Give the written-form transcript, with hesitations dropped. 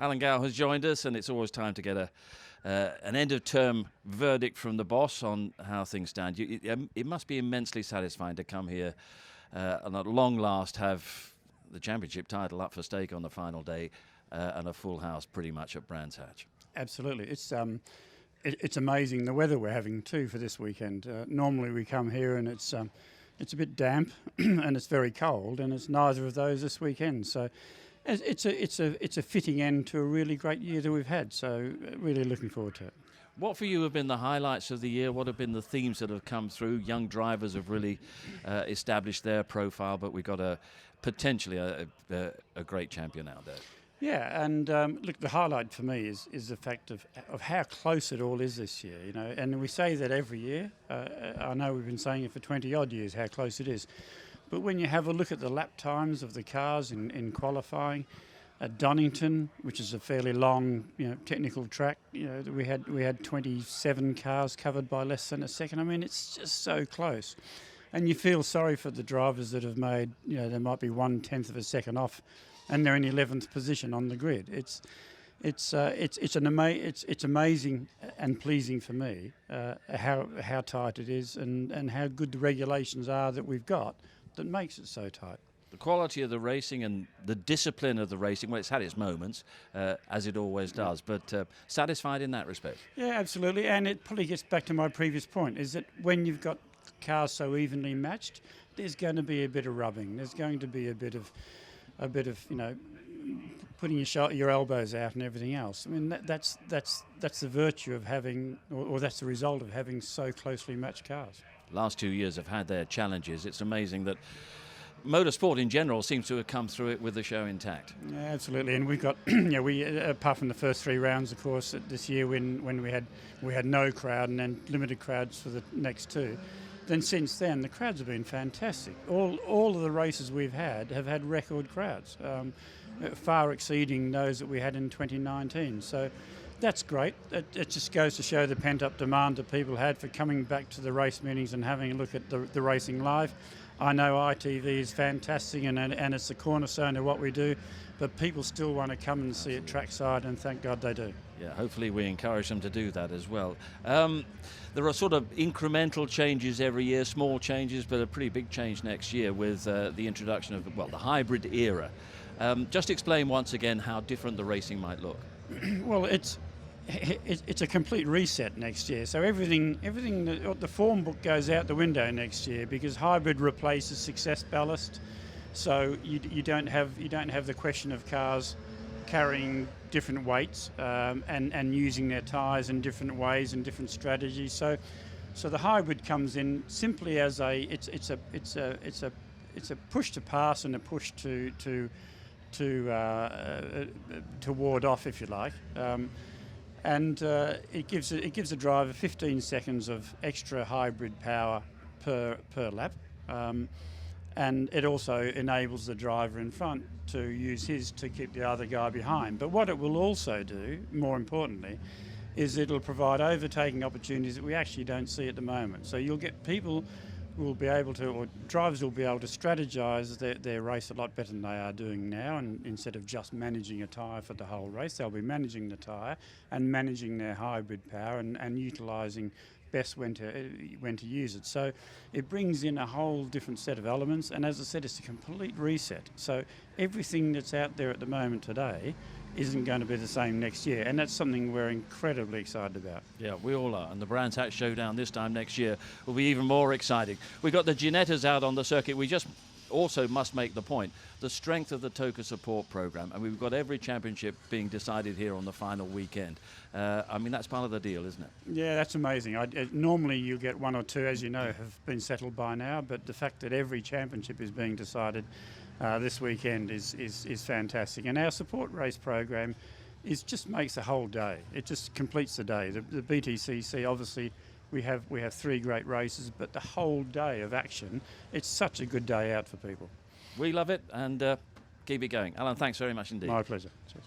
Alan Gow has joined us, and it's always time to get an end-of-term verdict from the boss on how things stand. It must be immensely satisfying to come here and at long last have the championship title up for stake on the final day and a full house pretty much at Brands Hatch. Absolutely. It's amazing the weather we're having too for this weekend. Normally we come here and it's a bit damp and it's very cold, and it's neither of those this weekend. So it's a fitting end to a really great year that we've had. So really looking forward to it. What for you have been the highlights of the year? What have been the themes that have come through? Young drivers have really established their profile, but we've got potentially a great champion out there. Yeah, and look, the highlight for me is the fact of how close it all is this year. You know, and we say that every year. I know we've been saying it for 20 odd years how close it is, but when you have a look at the lap times of the cars in qualifying at Donington, which is a fairly long, technical track, we had 27 cars covered by less than a second. I mean, it's just so close, and you feel sorry for the drivers that have made, they might be 1/10 of a second off, and they're in 11th position on the grid. It's amazing and pleasing for me how tight it is and how good the regulations are that we've got that makes it so tight. The quality of the racing and the discipline of the racing, well, it's had its moments, as it always does, but satisfied in that respect? Yeah, absolutely, and it probably gets back to my previous point, is that when you've got cars so evenly matched, there's going to be a bit of rubbing. There's going to be a bit of putting your elbows out and everything else. I mean, that's the virtue of having, or that's the result of having so closely matched cars. Last 2 years have had their challenges. It's amazing that motorsport in general seems to have come through it with the show intact. Yeah, absolutely, and we've got, apart from the first 3 rounds, of course, this year when we had no crowd and then limited crowds for the next 2. Then since then, the crowds have been fantastic. All of the races we've had have had record crowds, far exceeding those that we had in 2019. So that's great. It just goes to show the pent-up demand that people had for coming back to the race meetings and having a look at the racing live. I know ITV is fantastic and it's the cornerstone of what we do, but people still want to come and see it trackside, and thank God they do. Yeah, hopefully we encourage them to do that as well. There are sort of incremental changes every year, small changes, but a pretty big change next year with the introduction of, the hybrid era. Just explain once again how different the racing might look. Well, it's a complete reset next year. So everything the form book goes out the window next year, because hybrid replaces success ballast. So you don't have the question of cars carrying different weights and using their tyres in different ways and different strategies. So the hybrid comes in simply as it's a push to pass and a push to ward off, if you like. And it gives a driver 15 seconds of extra hybrid power per lap, and it also enables the driver in front to use his to keep the other guy behind. But what it will also do, more importantly, is it'll provide overtaking opportunities that we actually don't see at the moment. So you'll get people who will be able to, or drivers will be able to strategise their race a lot better than they are doing now, and instead of just managing a tyre for the whole race, they'll be managing the tyre and managing their hybrid power and utilising best when to use it. So it brings in a whole different set of elements, and as I said, it's a complete reset. So everything that's out there at the moment today isn't going to be the same next year, and that's something we're incredibly excited about. Yeah, we all are, and the Brands Hatch Showdown this time next year will be even more exciting. We've got the Ginettas out on the circuit. We just also must make the point, the strength of the TOCA support program, and we've got every championship being decided here on the final weekend. I mean, that's part of the deal, isn't it? Yeah, that's amazing. Normally you get 1 or 2, as you know, have been settled by now, but the fact that every championship is being decided this weekend is fantastic. And our support race program just makes the whole day. It just completes the day. The BTCC, obviously, we have 3 great races, but the whole day of action, it's such a good day out for people. We love it, and keep it going. Alan, thanks very much indeed. My pleasure. Cheers.